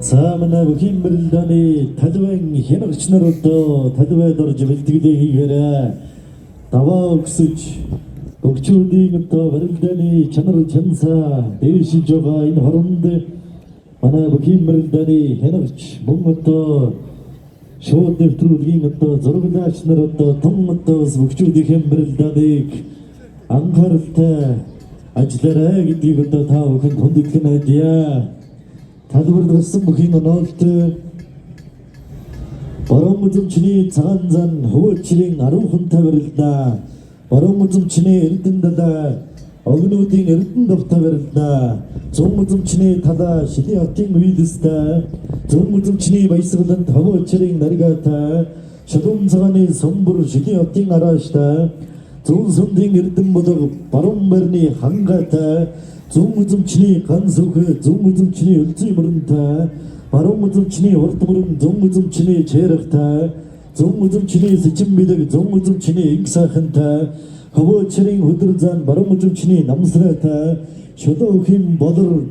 Цаамна бүхимбэрлдани талван хянагч нарууд талбайд орж бэлтгэдэг хийгээрээ даваа өгсөж өгчүүдийн одоо барилдааны чанар чансаа дээшиж байгаа энэ хоронд манай бүхимбэрлдани хянагч мөн одоо шууд нэвтрүүлгийн одоо зураглаач нар одоо том одоо өгчүүдийн барилдааныг анхааралтай ажиллаарай гэдгийг одоо та бүхэнд хүндэтгэн хайдаа. Талбарт гарсан бүхий онолт баруун үзэмчний цагаан зан хөвөөчрийн 10 хүнтэй барилдаа. Баруун үзэмчний эрдэнэ далай огнуудын эрдэнэ давтаа барилдаа. Зүүн үзэмчний талаа Шили хотын үйдэстэй. Зүүн үзэмчний баясгалант хөвөөчрийн наригаатай. Шалуун цагааны сумбар Шили хотын арааштай. Зүүн сүмдийн эрдэнэ болго баруун барны хангаатай. Зүүн үзэмчний ган сүхэ, зүүн үзэмчний өлзий мөрөнтэй, баруун үзэмчний урд мөрөн, зүүн үзэмчний чээрхтэй, зүүн үзэмчний сэчин бэлэг, зүүн үзэмчний инг сайхантай, хөвөөчрийн хөдөр зан, баруун үзэмчний намсраатай, шулуу хэм болор